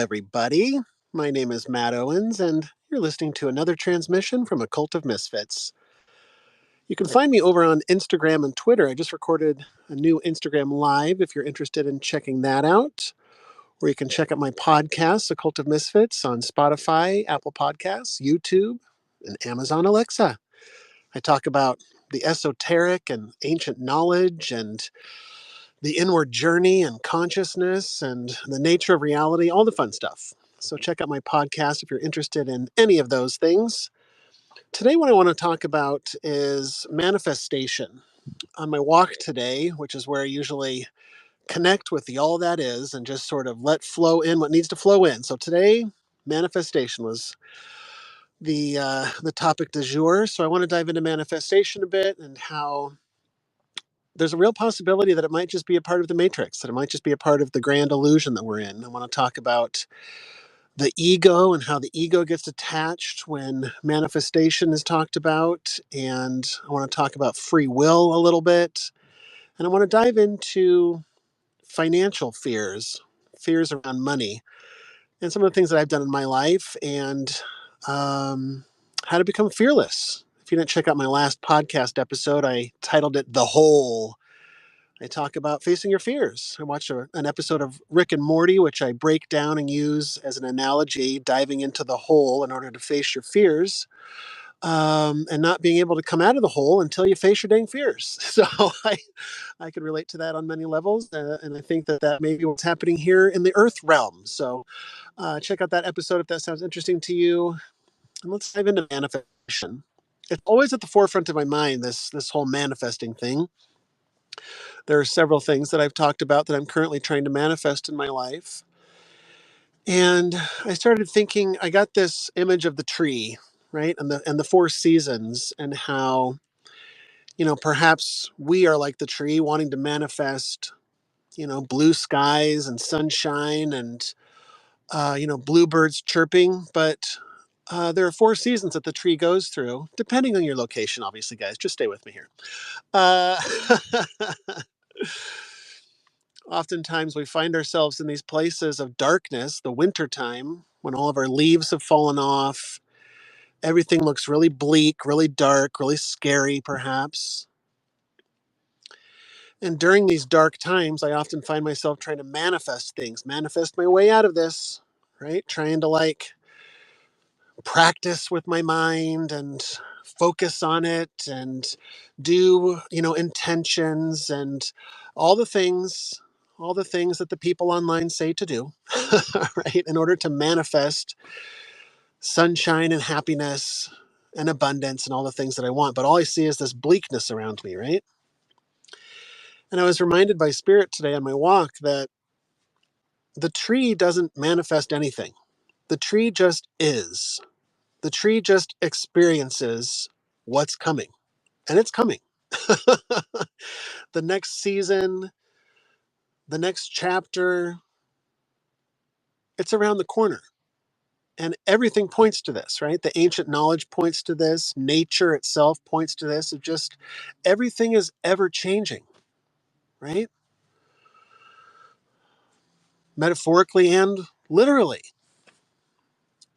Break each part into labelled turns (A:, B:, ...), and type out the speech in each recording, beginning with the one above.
A: everybody. My name is Matt Owens, and you're listening to another transmission from A Cult of Misfits. You can find me over on Instagram and Twitter. I just recorded a new Instagram Live if you're interested in checking that out. Or you can check out my podcast, A Cult of Misfits, on Spotify, Apple Podcasts, YouTube, and Amazon Alexa. I talk about the esoteric and ancient knowledge and the inward journey and consciousness and the nature of reality, all the fun stuff. So check out my podcast if you're interested in any of those things. Today, what I want to talk about is manifestation. On my walk today, which is where I usually connect with the all that is and just sort of let flow in what needs to flow in. So today, manifestation was the topic du jour. So I want to dive into manifestation a bit and how there's a real possibility that it might just be a part of the matrix, that it might just be a part of the grand illusion that we're in. I want to talk about the ego and how the ego gets attached when manifestation is talked about. And I want to talk about free will a little bit. And I want to dive into financial fears, fears around money, and some of the things that I've done in my life and how to become fearless. If you didn't check out my last podcast episode, I titled it The Hole. I talk about facing your fears. I watched an episode of Rick and Morty, which I break down and use as an analogy, diving into the hole in order to face your fears, and not being able to come out of the hole until you face your dang fears. So I could relate to that on many levels, and I think that may be what's happening here in the earth realm. So check out that episode if that sounds interesting to you. And let's dive into manifestation. It's always at the forefront of my mind, this whole manifesting thing. There are several things that I've talked about that I'm currently trying to manifest in my life. And I started thinking, I got this image of the tree, right? And the four seasons and how, perhaps we are like the tree wanting to manifest, blue skies and sunshine and, bluebirds chirping. But there are four seasons that the tree goes through, depending on your location, obviously, guys. Just stay with me here. Uh, Oftentimes we find ourselves in these places of darkness, the winter time, when all of our leaves have fallen off. Everything looks really bleak, really dark, really scary, perhaps. And during these dark times, I often find myself trying to manifest things, manifest my way out of this, right? Trying to practice with my mind and focus on it and do, intentions and all the things that the people online say to do, right? In order to manifest sunshine and happiness and abundance and all the things that I want. But all I see is this bleakness around me, right? And I was reminded by Spirit today on my walk that the tree doesn't manifest anything. The tree just is. The tree just experiences what's coming, and it's coming. The next season, the next chapter, it's around the corner. And everything points to this, right? The ancient knowledge points to this. Nature itself points to this. It just, everything is ever changing, right? Metaphorically and literally.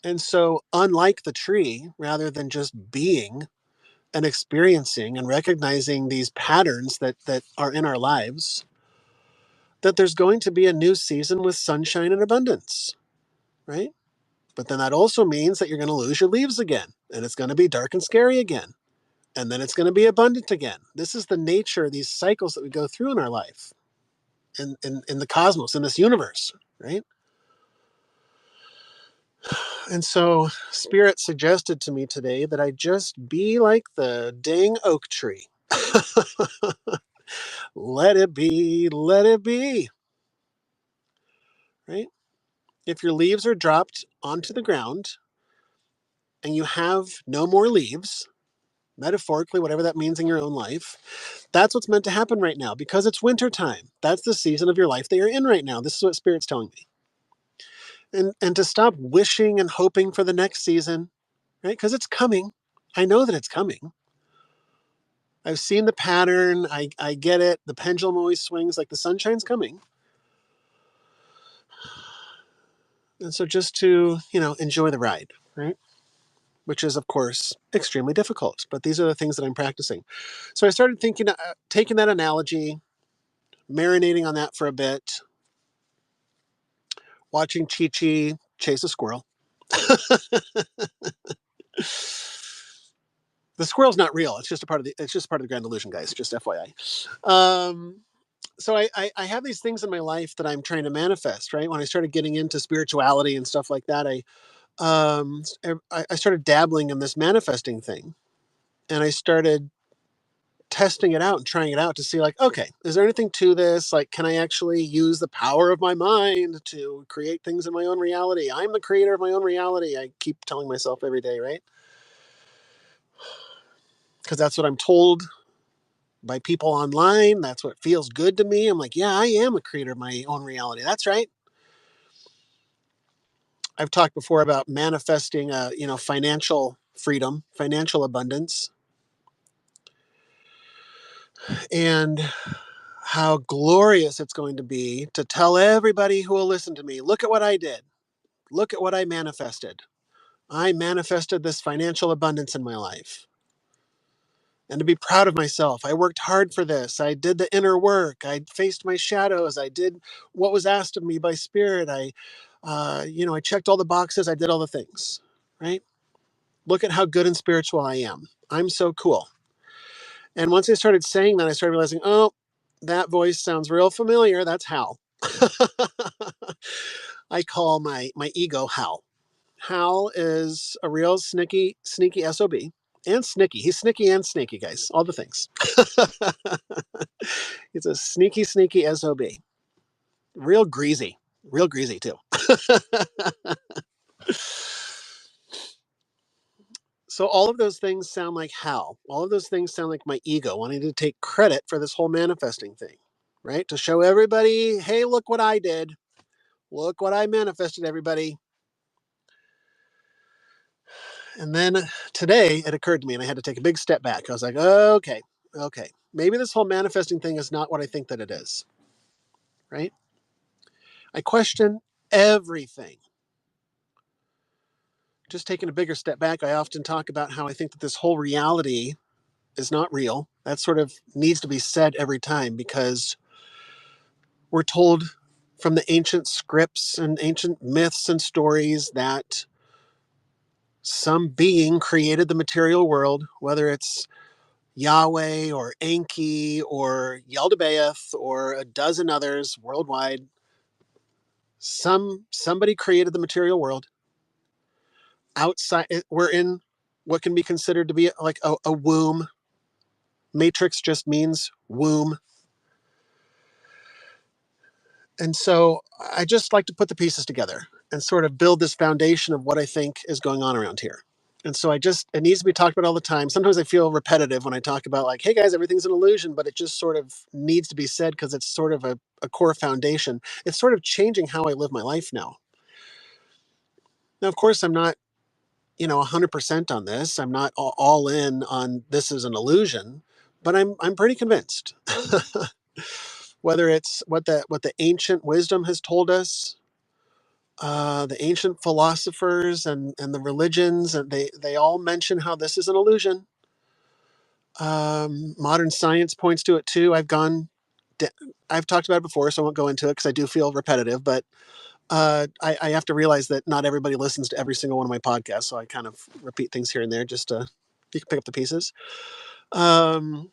A: And so, unlike the tree, rather than just being and experiencing and recognizing these patterns that are in our lives, that there's going to be a new season with sunshine and abundance, right? But then that also means that you're going to lose your leaves again, and it's going to be dark and scary again, and then it's going to be abundant again. This is the nature of these cycles that we go through in our life, in the cosmos, in this universe, right? And so Spirit suggested to me today that I just be like the dang oak tree. Let it be, right? If your leaves are dropped onto the ground and you have no more leaves, metaphorically, whatever that means in your own life, that's what's meant to happen right now because it's winter time. That's the season of your life that you're in right now. This is what Spirit's telling me. And to stop wishing and hoping for the next season, right? Because it's coming. I know that it's coming. I've seen the pattern. I get it. The pendulum always swings like the sunshine's coming. And so just to, enjoy the ride, right? Which is, of course, extremely difficult. But these are the things that I'm practicing. So I started thinking, taking that analogy, marinating on that for a bit, watching Chi-Chi chase a squirrel. The squirrel's not real. It's just part of the grand illusion, guys. Just FYI. So I have these things in my life that I'm trying to manifest. Right when I started getting into spirituality and stuff like that, I started dabbling in this manifesting thing, and I started testing it out and trying it out to see, like, okay, is there anything to this? Like, can I actually use the power of my mind to create things in my own reality? I'm the creator of my own reality. I keep telling myself every day, right? Because that's what I'm told by people online. That's what feels good to me. I'm like, yeah, I am a creator of my own reality. That's right. I've talked before about manifesting, financial freedom, financial abundance, and how glorious it's going to be to tell everybody who will listen to me, look at what I did. Look at what I manifested. I manifested this financial abundance in my life. And to be proud of myself. I worked hard for this. I did the inner work. I faced my shadows. I did what was asked of me by spirit. I checked all the boxes. I did all the things, right? Look at how good and spiritual I am. I'm so cool. And once I started saying that, I started realizing, oh, that voice sounds real familiar. That's Hal. I call my ego Hal. Hal is a real sneaky SOB. And sneaky. He's sneaky and sneaky, guys. All the things. He's a sneaky SOB. Real greasy. Real greasy, too. So all of those things sound like Hal. All of those things sound like my ego wanting to take credit for this whole manifesting thing, right? To show everybody, hey, look what I did. Look what I manifested, everybody. And then today it occurred to me and I had to take a big step back. I was like, okay. Maybe this whole manifesting thing is not what I think that it is, right? I question everything. Just taking a bigger step back, I often talk about how I think that this whole reality is not real. That sort of needs to be said every time because we're told from the ancient scripts and ancient myths and stories that some being created the material world, whether it's Yahweh or Enki or Yaldabaoth or a dozen others worldwide. Somebody created the material world. Outside, we're in what can be considered to be like a womb. Matrix just means womb. And so I just like to put the pieces together and sort of build this foundation of what I think is going on around here. And so it needs to be talked about all the time. Sometimes I feel repetitive when I talk about, like, hey guys, everything's an illusion, but it just sort of needs to be said because it's sort of a core foundation. It's sort of changing how I live my life now. Now, of course, I'm not, 100% on this. I'm not all in on this is an illusion, but I'm pretty convinced. Whether it's what the ancient wisdom has told us, the ancient philosophers and the religions, and they all mention how this is an illusion. Modern science points to it too. I've talked about it before, so I won't go into it because I do feel repetitive. But I have to realize that not everybody listens to every single one of my podcasts, so I kind of repeat things here and there just to you can pick up the pieces. Um,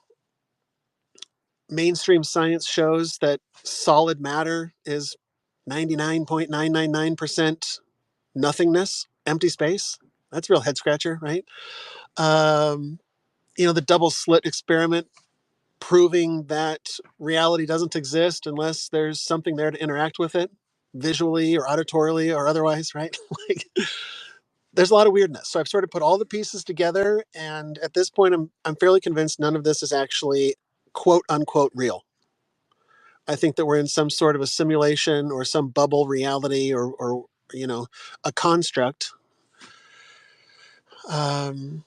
A: Mainstream science shows that solid matter is 99.999% nothingness, empty space. That's a real head scratcher, right? Um, the double slit experiment proving that reality doesn't exist unless there's something there to interact with it visually or auditorily or otherwise, right? Like, there's a lot of weirdness. So I've sort of put all the pieces together, and at this point I'm fairly convinced none of this is actually quote unquote real. I think that we're in some sort of a simulation or some bubble reality or a construct. Um,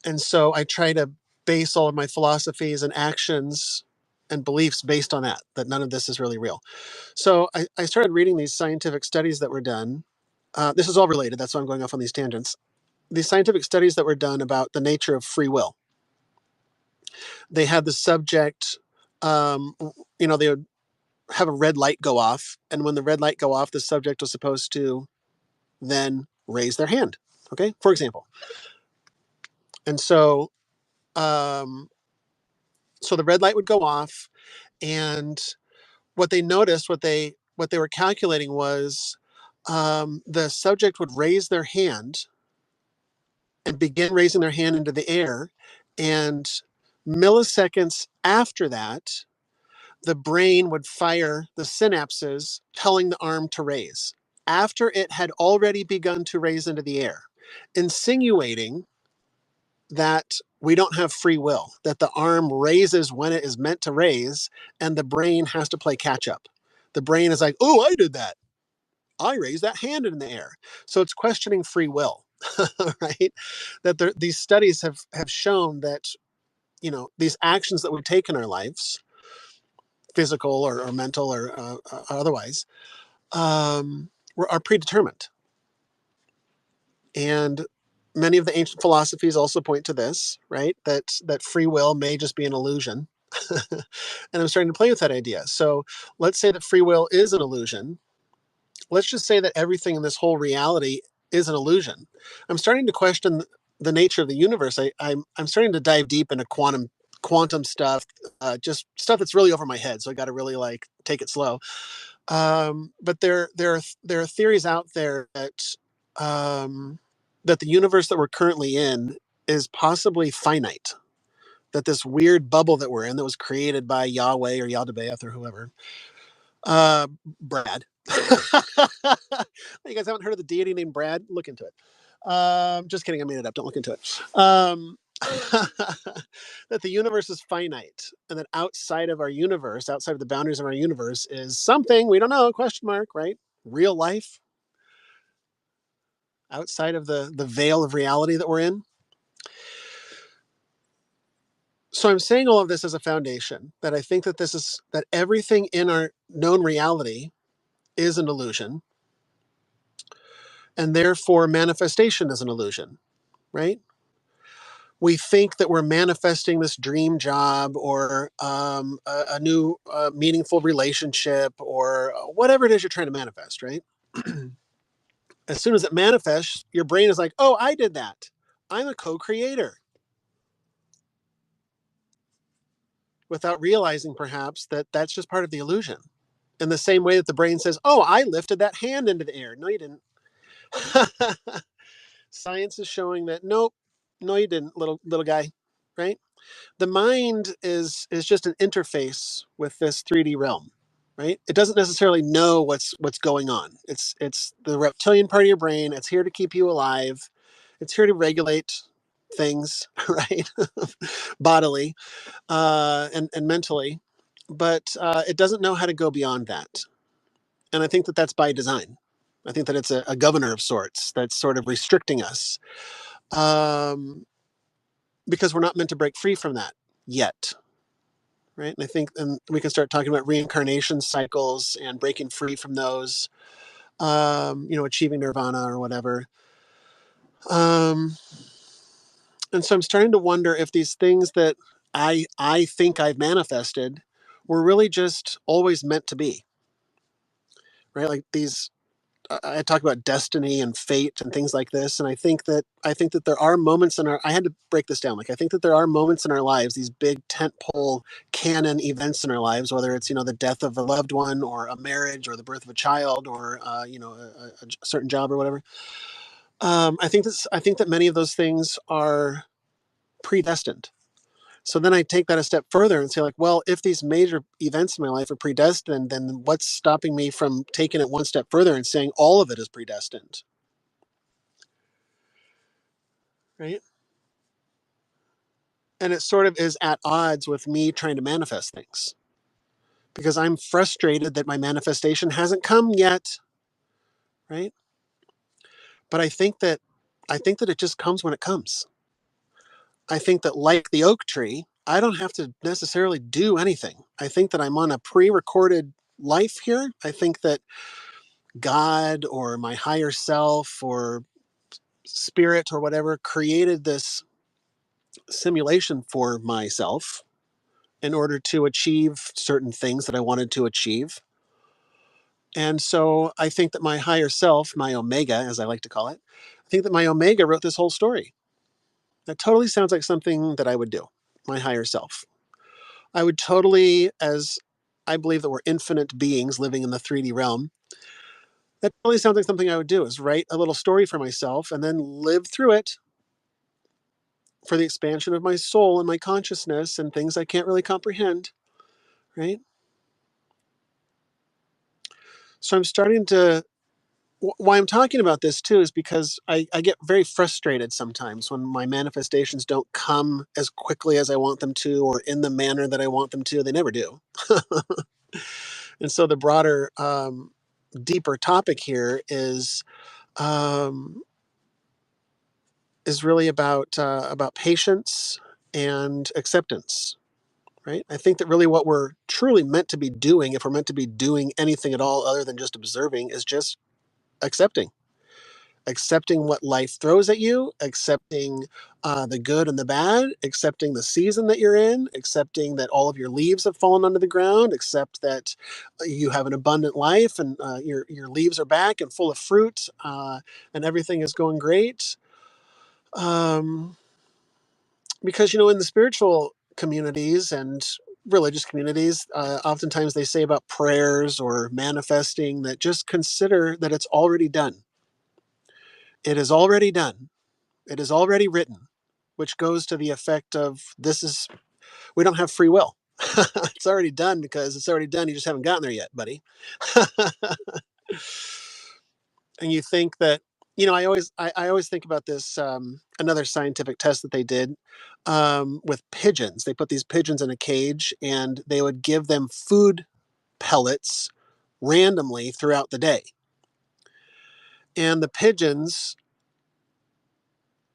A: and so I try to base all of my philosophies and actions and beliefs based on that none of this is really real. So I started reading these scientific studies that were done. This is all related. That's why I'm going off on these tangents. These scientific studies that were done about the nature of free will. They had the subject, um, they would have a red light go off, and when the red light go off, the subject was supposed to then raise their hand. Okay, for example. And um, so the red light would go off, and what they noticed, what they were calculating was the subject would raise their hand and begin raising their hand into the air, and milliseconds after that, the brain would fire the synapses telling the arm to raise after it had already begun to raise into the air, insinuating that we don't have free will, that the arm raises when it is meant to raise, and the brain has to play catch up. The brain is like, oh, I did that. I raised that hand in the air. So it's questioning free will, right? That these studies have shown that, these actions that we take in our lives, physical or mental or otherwise, are predetermined. And many of the ancient philosophies also point to this, right? That free will may just be an illusion. And I'm starting to play with that idea. So let's say that free will is an illusion. Let's just say that everything in this whole reality is an illusion. I'm starting to question the nature of the universe. I'm starting to dive deep into quantum stuff, just stuff that's really over my head. So I got to really like take it slow. But there are theories out there that the universe that we're currently in is possibly finite. That this weird bubble that we're in, that was created by Yahweh or Yaldabaoth or whoever, Brad. You guys haven't heard of the deity named Brad? Look into it. Just kidding, I made it up. Don't look into it. That the universe is finite, and that outside of our universe, outside of the boundaries of our universe, is something we don't know. Question mark? Right? Real life outside of the veil of reality that we're in. So I'm saying all of this as a foundation that I think that everything in our known reality is an illusion, and therefore manifestation is an illusion, right? We think that we're manifesting this dream job or a new meaningful relationship or whatever it is you're trying to manifest, right? As soon as it manifests, your brain is like, oh, I did that. I'm a co-creator. Without realizing perhaps that that's just part of the illusion. In the same way that the brain says, oh, I lifted that hand into the air. No, you didn't. Science is showing that nope, no, you didn't, little guy, right? The mind is just an interface with this 3D realm, right? It doesn't necessarily know what's going on. It's the reptilian part of your brain. It's here to keep you alive. It's here to regulate things, right? Bodily and mentally, but it doesn't know how to go beyond that. And I think that that's by design. I think that it's a governor of sorts that's sort of restricting us, um, because we're not meant to break free from that yet, right? And I think, and we can start talking about reincarnation cycles and breaking free from those, achieving nirvana or whatever. Um, and so I'm starting to wonder if these things that I think I've manifested were really just always meant to be, right? Like these, I talk about destiny and fate and things like this, and I think that there are moments in our. I had to break this down. Like I think that there are moments in our lives, these big tentpole canon events in our lives, whether it's the death of a loved one, or a marriage, or the birth of a child, or a certain job or whatever. I think that many of those things are predestined. So then I take that a step further and say, like, well, if these major events in my life are predestined, then what's stopping me from taking it one step further and saying all of it is predestined? Right? And it sort of is at odds with me trying to manifest things because I'm frustrated that my manifestation hasn't come yet. Right? But I think that it just comes when it comes. I think that, like the oak tree, I don't have to necessarily do anything. I think that I'm on a pre-recorded life here. I think that God or my higher self or spirit or whatever created this simulation for myself in order to achieve certain things that I wanted to achieve. And so I think that my higher self, my omega, as I like to call it, I think that my omega wrote this whole story. That totally sounds like something that I would do, my higher self. I would totally, as I believe that we're infinite beings living in the 3D realm, that totally sounds like something I would do is write a little story for myself and then live through it for the expansion of my soul and my consciousness and things I can't really comprehend, right? So I'm starting to, why I'm talking about this too is because I get very frustrated sometimes when my manifestations don't come as quickly as I want them to or in the manner that I want them to. They never do. And so the broader, deeper topic here um, is really about patience and acceptance. Right? I think that really what we're truly meant to be doing, if we're meant to be doing anything at all other than just observing, is just accepting. Accepting what life throws at you, accepting the good and the bad, accepting the season that you're in, accepting that all of your leaves have fallen onto the ground, accept that you have an abundant life and your leaves are back and full of fruit and everything is going great. Um, because, in the spiritual communities and religious communities, oftentimes they say about prayers or manifesting that just consider that it's already done. It is already done. It is already written, which goes to the effect of we don't have free will. It's already done because it's already done. You just haven't gotten there yet, buddy. And you think that, I always think about this, another scientific test that they did with pigeons. They put these pigeons in a cage and they would give them food pellets randomly throughout the day. And the pigeons,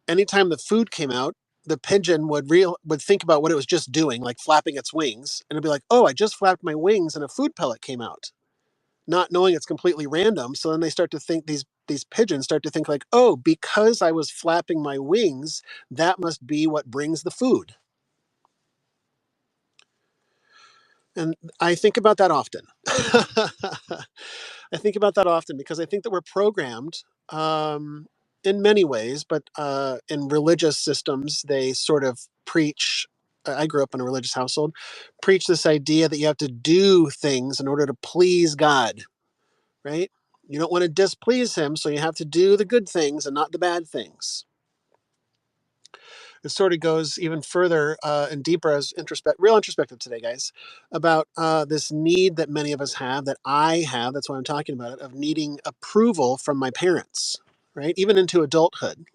A: anytime the food came out, the pigeon would think about what it was just doing, like flapping its wings, and it'd be like, "Oh, I just flapped my wings, and a food pellet came out," not knowing it's completely random. So then they start to think these pigeons start to think like, "Oh, because I was flapping my wings, that must be what brings the food." And I think about that often. I think about that often because I think that we're programmed in many ways, but in religious systems, they sort of preach. I grew up in a religious household, preach this idea that you have to do things in order to please God, right? You don't want to displease Him, so you have to do the good things and not the bad things. It sort of goes even further and deeper as real introspective today, guys, about this need that many of us have, that I have, that's why I'm talking about it, of needing approval from my parents, right? Even into adulthood.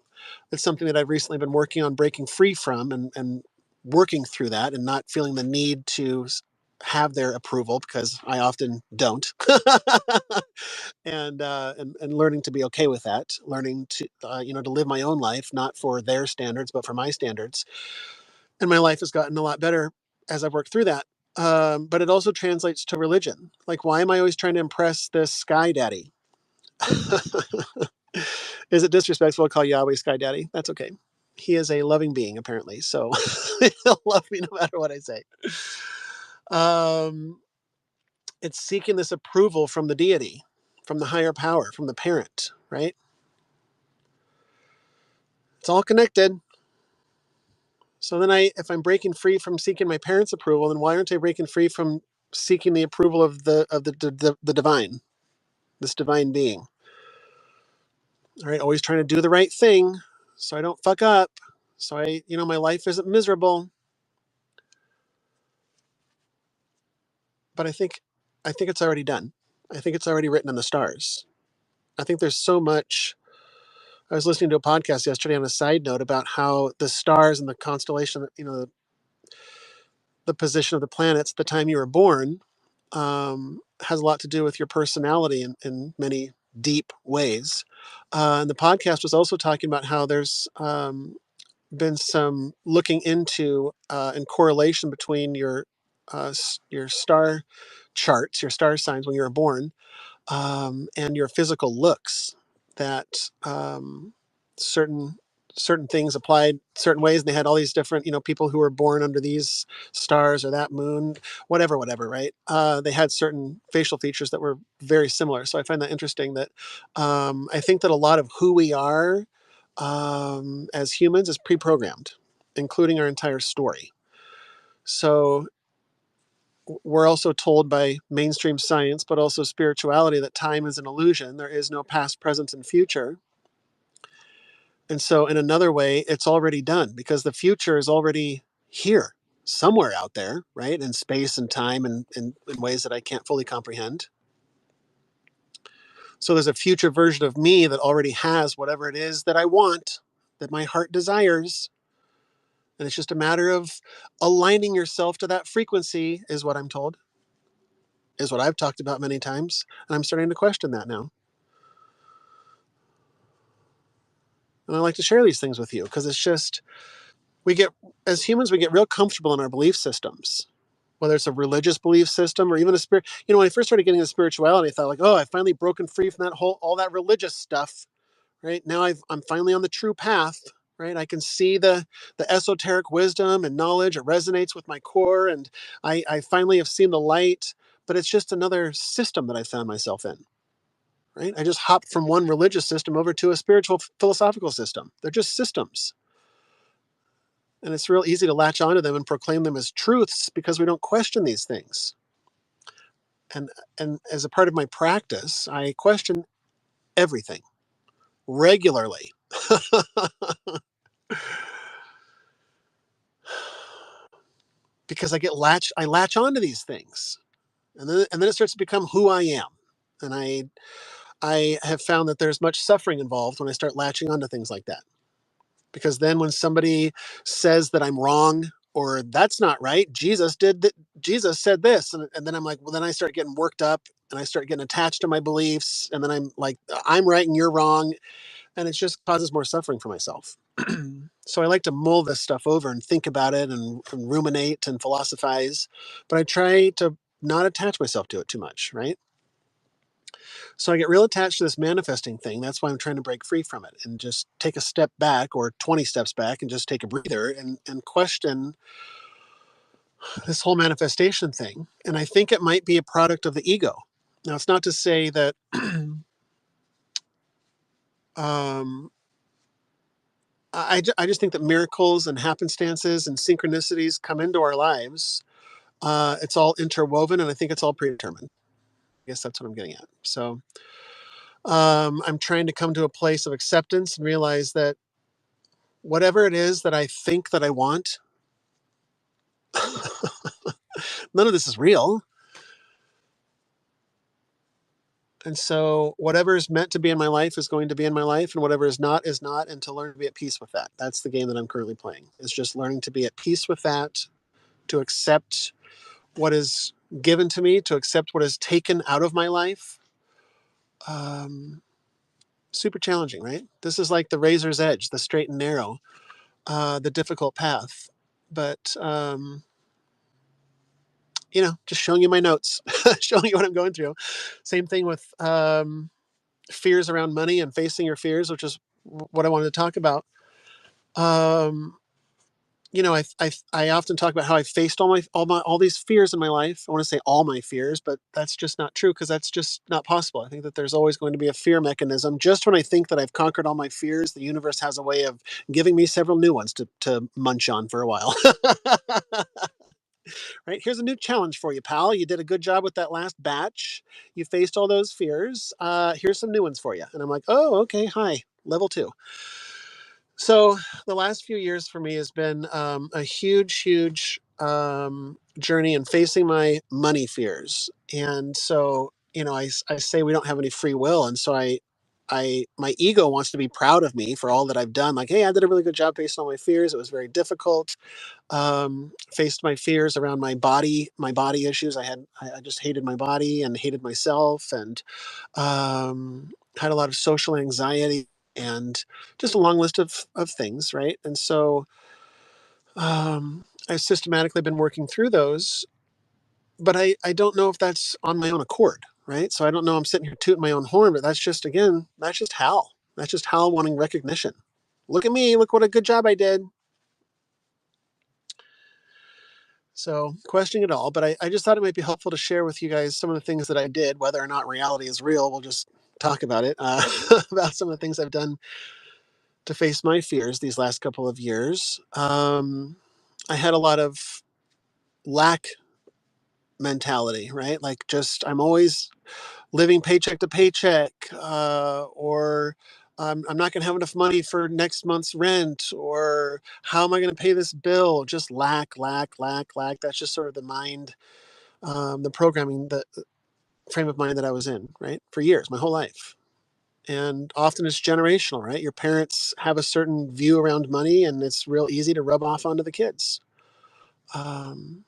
A: It's something that I've recently been working on breaking free from and working through that and not feeling the need to have their approval because I often don't. And learning to be okay with that, learning to to live my own life, not for their standards, but for my standards. And my life has gotten a lot better as I've worked through that. But it also translates to religion. Like, why am I always trying to impress this sky daddy? Is it disrespectful to call Yahweh sky daddy? That's okay. He is a loving being, apparently. So he'll love me no matter what I say. Um, it's seeking this approval from the deity, from the higher power, from the parent, right? It's all connected. So then if I'm breaking free from seeking my parents' approval, then why aren't I breaking free from seeking the approval of the divine, this divine being? All right, always trying to do the right thing so I don't fuck up. So my life isn't miserable. But I think it's already done. I think it's already written in the stars. I think there's so much. I was listening to a podcast yesterday on a side note about how the stars and the constellation, the position of the planets, the time you were born, has a lot to do with your personality in many deep ways. And the podcast was also talking about how there's been some looking into and correlation between your star charts, your star signs when you were born, and your physical looks. That certain certain things applied certain ways, and they had all these different, people who were born under these stars or that moon, whatever, right? They had certain facial features that were very similar. So I find that interesting. That I think that a lot of who we are as humans is pre-programmed, including our entire story. So we're also told by mainstream science, but also spirituality, that time is an illusion. There is no past, present, and future. And so, in another way, it's already done because the future is already here, somewhere out there, right? In space and time, and in ways that I can't fully comprehend. So, there's a future version of me that already has whatever it is that I want, that my heart desires. And it's just a matter of aligning yourself to that frequency, is what I'm told, is what I've talked about many times. And I'm starting to question that now. And I like to share these things with you because it's just, we get, as humans, we get real comfortable in our belief systems, whether it's a religious belief system or even a spirit. When I first started getting into spirituality, I thought like, oh, I've finally broken free from all that religious stuff, right? Now I'm finally on the true path, right? I can see the esoteric wisdom and knowledge. It resonates with my core, and I finally have seen the light. But it's just another system that I found myself in, right? I just hopped from one religious system over to a spiritual philosophical system. They're just systems. And it's real easy to latch onto them and proclaim them as truths because we don't question these things. And and as a part of my practice, I question everything regularly. Because I latch onto these things. And then it starts to become who I am. And I have found that there's much suffering involved when I start latching onto things like that. Because then when somebody says that I'm wrong or that's not right, Jesus said this, and then I'm like, well, then I start getting worked up and I start getting attached to my beliefs, and then I'm like, I'm right and you're wrong, and it just causes more suffering for myself. So I like to mull this stuff over and think about it and ruminate and philosophize, but I try to not attach myself to it too much, right? So I get real attached to this manifesting thing. That's why I'm trying to break free from it and just take a step back or 20 steps back and just take a breather and question this whole manifestation thing. And I think it might be a product of the ego. Now, it's not to say that um, I just think that miracles and happenstances and synchronicities come into our lives. It's all interwoven, and I think it's all predetermined. I guess that's what I'm getting at. So I'm trying to come to a place of acceptance and realize that whatever it is that I think that I want, none of this is real. And so whatever is meant to be in my life is going to be in my life, and whatever is not is not, and to learn to be at peace with that. That's the game that I'm currently playing. It's just learning to be at peace with that, to accept what is given to me, to accept what is taken out of my life. Um, Super challenging, right? This is like the razor's edge, the straight and narrow, the difficult path. But just showing you my notes, showing you what I'm going through. Same thing with fears around money and facing your fears, which is what I wanted to talk about. Um, I often talk about how I faced all these fears in my life. I want to say all my fears, but that's just not true because that's just not possible. I think that there's always going to be a fear mechanism. Just when I think that I've conquered all my fears, the universe has a way of giving me several new ones to munch on for a while. Right? Here's a new challenge for you, pal. You did a good job with that last batch. You faced all those fears. Here's some new ones for you. And I'm like, oh, okay, hi, level 2. So the last few years for me has been a huge journey in facing my money fears. And so, I say we don't have any free will. And so my ego wants to be proud of me for all that I've done. Like, hey, I did a really good job facing all my fears. It was very difficult. Faced my fears around my body issues. I just hated my body and hated myself, and had a lot of social anxiety. and just a long list of things, right? And so I've systematically been working through those, but I don't know if that's on my own accord, right? So I don't know, I'm sitting here tooting my own horn, but that's just, again, that's just Hal. That's just Hal wanting recognition. Look at me, look what a good job I did. So questioning it all, but I just thought it might be helpful to share with you guys some of the things that I did, whether or not reality is real. We'll just talk about it, about some of the things I've done to face my fears these last couple of years. I had a lot of lack mentality, right? Like, just I'm always living paycheck to paycheck, or I'm not going to have enough money for next month's rent, or how am I going to pay this bill? Just lack, lack, lack, lack. That's just sort of the mind, the programming, the frame of mind that I was in, right? For years, my whole life. And often it's generational, right? Your parents have a certain view around money, and it's real easy to rub off onto the kids. Um,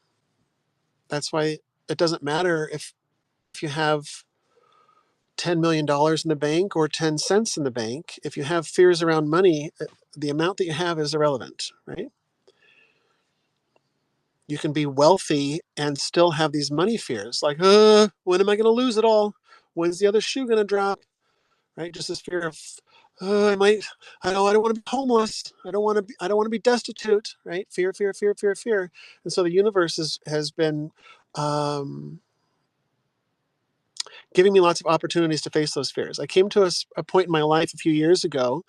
A: that's why it doesn't matter if you have $10 million in the bank or 10 cents in the bank. If you have fears around money, the amount that you have is irrelevant, right? You can be wealthy and still have these money fears, like, when am I going to lose it all? When's the other shoe going to drop? Right? Just this fear of, I don't want to be homeless. I don't want to be destitute, right? Fear, fear, fear, fear, fear. And so the universe has been um, giving me lots of opportunities to face those fears. I came to a point in my life a few years ago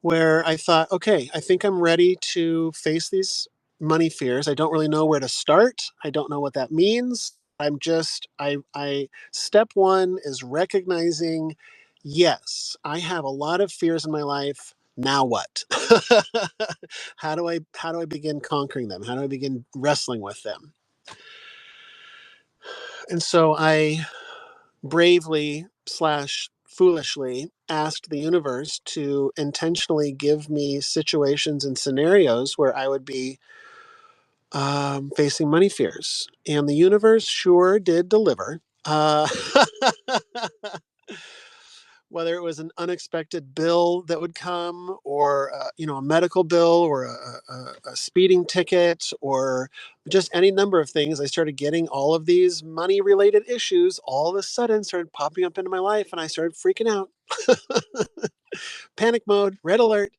A: where I thought, okay, I think I'm ready to face these money fears. I don't really know where to start. I don't know what that means. I step one is recognizing, yes, I have a lot of fears in my life. Now what? How do I begin conquering them? How do I begin wrestling with them? And so I bravely slash foolishly asked the universe to intentionally give me situations and scenarios where I would be facing money fears. And the universe sure did deliver. Whether it was an unexpected bill that would come, or a medical bill, or a speeding ticket, or just any number of things, I started getting all of these money related issues all of a sudden started popping up into my life, and I started freaking out. Panic mode, red alert.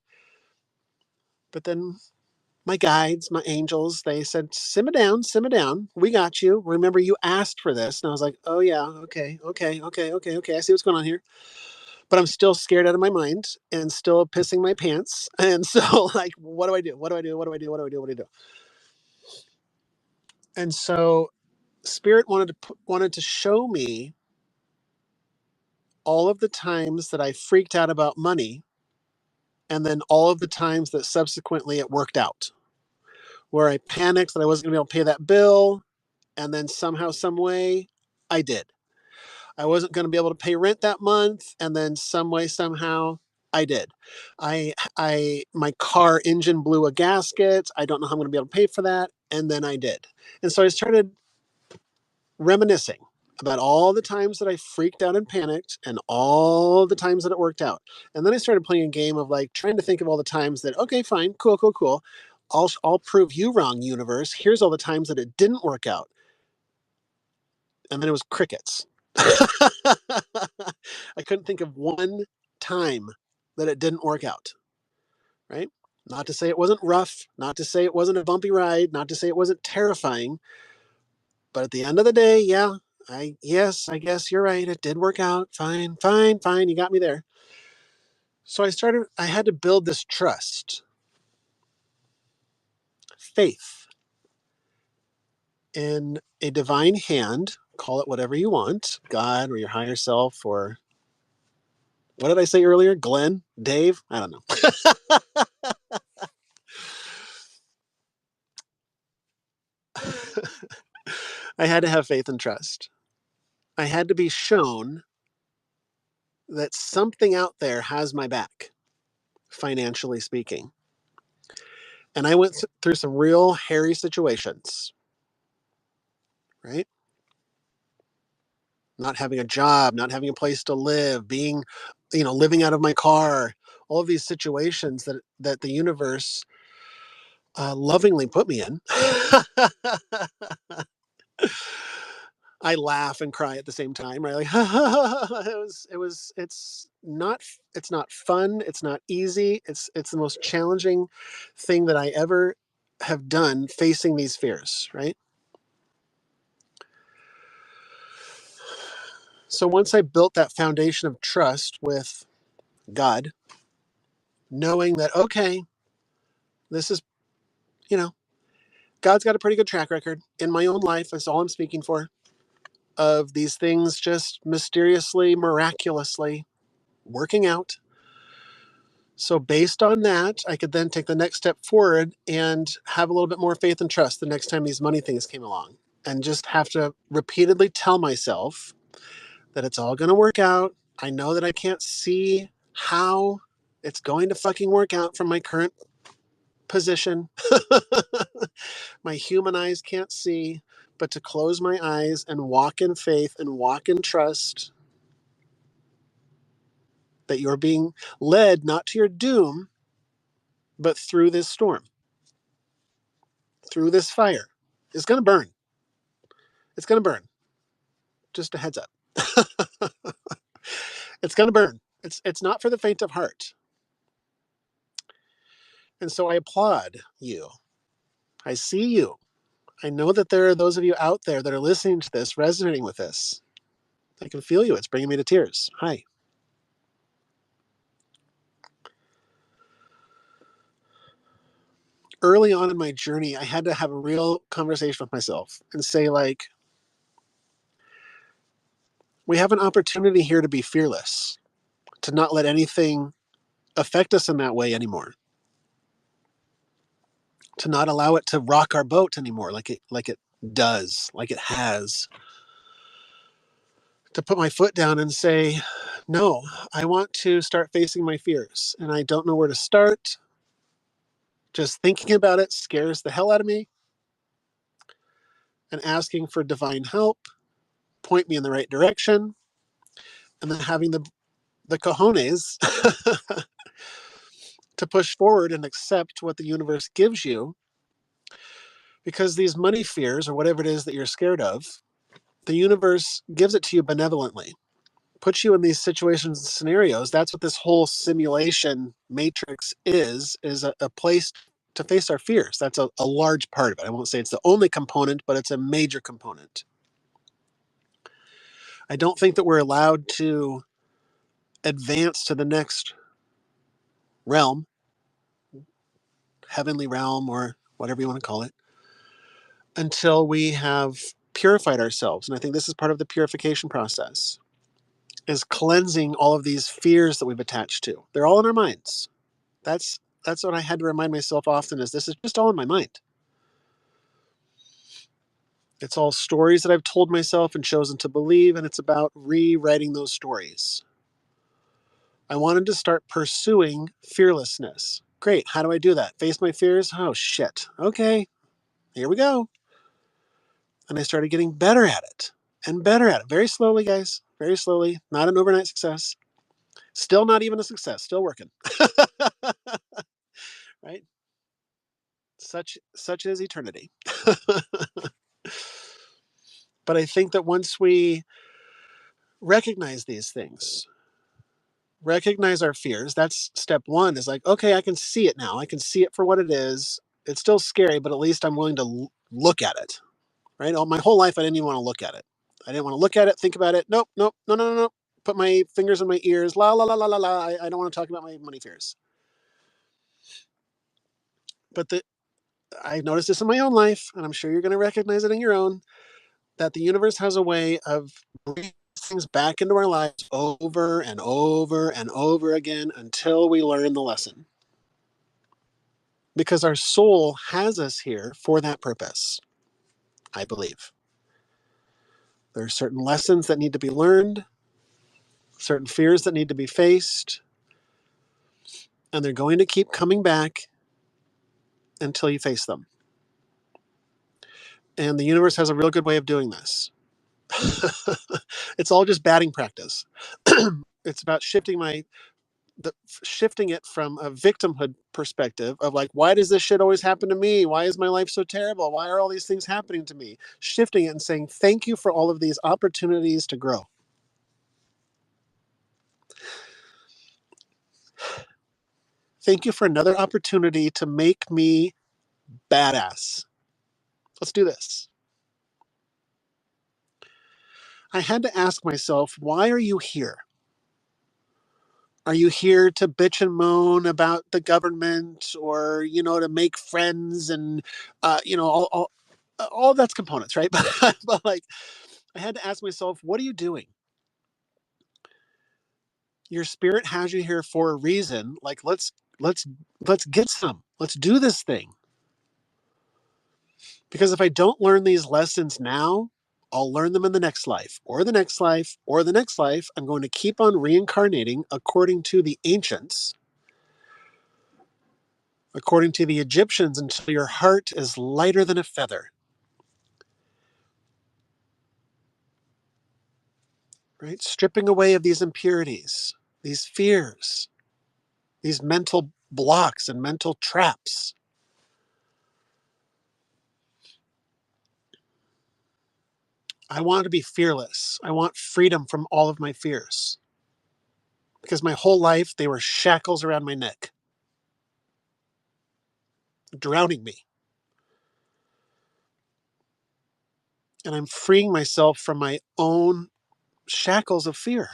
A: But then my guides, my angels, they said, simmer down, simmer down, we got you, remember you asked for this. And I was like, oh yeah, okay, okay, okay, okay, okay, I see what's going on here. But I'm still scared out of my mind and still pissing my pants. And so, like, what do I do? What do I do? What do I do? What do I do? What do I do? And so, Spirit wanted to show me all of the times that I freaked out about money, and then all of the times that subsequently it worked out, where I panicked that I wasn't going to be able to pay that bill, and then somehow, some way, I did. I wasn't going to be able to pay rent that month, and then some way, somehow, I did. My car engine blew a gasket. I don't know how I'm going to be able to pay for that, and then I did. And so I started reminiscing about all the times that I freaked out and panicked, and all the times that it worked out. And then I started playing a game of, like, trying to think of all the times that, okay, fine, cool, cool, cool. I'll prove you wrong, universe. Here's all the times that it didn't work out. And then it was crickets. I couldn't think of one time that it didn't work out, right? Not to say it wasn't rough, not to say it wasn't a bumpy ride, not to say it wasn't terrifying, but at the end of the day, yeah, I guess you're right. It did work out. Fine, fine, fine. You got me there. So I had to build this trust, faith in a divine hand, call it whatever you want, God or your higher self, or what did I say earlier? Glenn, Dave? I don't know. I had to have faith and trust. I had to be shown that something out there has my back, financially speaking. And I went through some real hairy situations, right? Not having a job, not having a place to live, living out of my car, all of these situations that the universe lovingly put me in. I laugh and cry at the same time, right? Like, it's not fun. It's not easy. It's the most challenging thing that I ever have done, facing these fears, right? So once I built that foundation of trust with God, knowing that, okay, this is, you know, God's got a pretty good track record in my own life. That's all I'm speaking for, of these things just mysteriously, miraculously working out. So based on that, I could then take the next step forward and have a little bit more faith and trust the next time these money things came along, and just have to repeatedly tell myself that it's all going to work out. I know that I can't see how it's going to fucking work out from my current position. My human eyes can't see, but to close my eyes and walk in faith and walk in trust that you're being led not to your doom, but through this storm, through this fire. It's going to burn. It's going to burn. Just a heads up. It's going to burn. It's not for the faint of heart. And so I applaud you. I see you. I know that there are those of you out there that are listening to this, resonating with this. I can feel you. It's bringing me to tears. Hi. Early on in my journey, I had to have a real conversation with myself and say, like, we have an opportunity here to be fearless, to not let anything affect us in that way anymore, to not allow it to rock our boat anymore like it does, like it has. To put my foot down and say, no, I want to start facing my fears, and I don't know where to start. Just thinking about it scares the hell out of me, and asking for divine help, point me in the right direction, and then having the cojones to push forward and accept what the universe gives you. Because these money fears, or whatever it is that you're scared of, the universe gives it to you benevolently, puts you in these situations and scenarios. That's what this whole simulation matrix is a place to face our fears. That's a large part of it. I won't say it's the only component, but it's a major component. I don't think that we're allowed to advance to the next realm, heavenly realm, or whatever you want to call it, until we have purified ourselves. And I think this is part of the purification process, is cleansing all of these fears that we've attached to. They're all in our minds. That's what I had to remind myself often, is this is just all in my mind. It's all stories that I've told myself and chosen to believe, and it's about rewriting those stories. I wanted to start pursuing fearlessness. Great. How do I do that? Face my fears? Oh, shit. Okay, here we go. And I started getting better at it and better at it. Very slowly, guys. Very slowly. Not an overnight success. Still not even a success. Still working. Right? Such is eternity. But I think that once we recognize these things, recognize our fears, that's step one, is like, okay, I can see it now. I can see it for what it is. It's still scary, but at least I'm willing to look at it. Right? My whole life, I didn't even want to look at it. I didn't want to look at it, think about it. Nope, nope, no, no, no, no. Put my fingers in my ears. La, la, la, la, la, la. I don't want to talk about my money fears. But I noticed this in my own life, and I'm sure you're going to recognize it in your own, that the universe has a way of bringing things back into our lives over and over and over again until we learn the lesson. Because our soul has us here for that purpose, I believe. There are certain lessons that need to be learned, certain fears that need to be faced, and they're going to keep coming back until you face them. And the universe has a real good way of doing this. It's all just batting practice. It's about shifting my shifting it from a victimhood perspective of like, why does this shit always happen to me? Why is my life so terrible? Why are all these things happening to me? Shifting it and saying, thank you for all of these opportunities to grow. Thank you for another opportunity to make me badass. Let's do this. I had to ask myself, why are you here? Are you here to bitch and moan about the government, or, to make friends and, all that's components, right? But like, I had to ask myself, what are you doing? Your spirit has you here for a reason. Like, let's let's get some. Let's do this thing. Because if I don't learn these lessons now, I'll learn them in the next life, or the next life, or the next life. I'm going to keep on reincarnating according to the ancients, according to the Egyptians, until your heart is lighter than a feather. Right? Stripping away of these impurities, these fears, these mental blocks and mental traps. I want to be fearless. I want freedom from all of my fears. Because my whole life, they were shackles around my neck, drowning me. And I'm freeing myself from my own shackles of fear.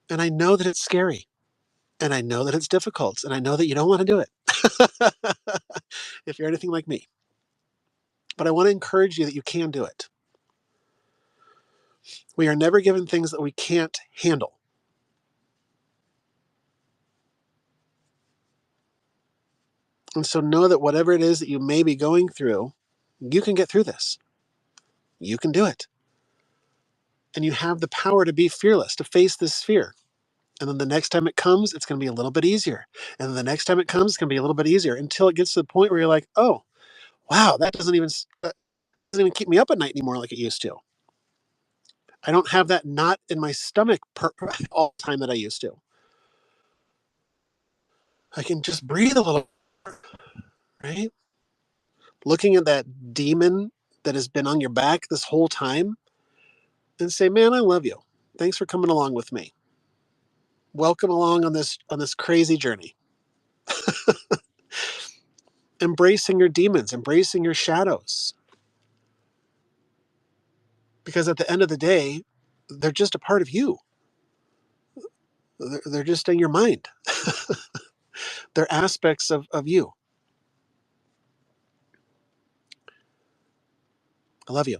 A: And I know that it's scary. And I know that it's difficult. And I know that you don't want to do it if you're anything like me. But I want to encourage you that you can do it. We are never given things that we can't handle. And so know that whatever it is that you may be going through, you can get through this. You can do it. And you have the power to be fearless, to face this fear. And then the next time it comes, it's going to be a little bit easier. And then the next time it comes, it's going to be a little bit easier, until it gets to the point where you're like, oh, wow, that doesn't even keep me up at night anymore like it used to. I don't have that knot in my stomach all the time that I used to. I can just breathe a little, right? Looking at that demon that has been on your back this whole time and say, man, I love you. Thanks for coming along with me. Welcome along on this crazy journey. Embracing your demons, embracing your shadows. Because at the end of the day, they're just a part of you. They're just in your mind. They're aspects of you. I love you.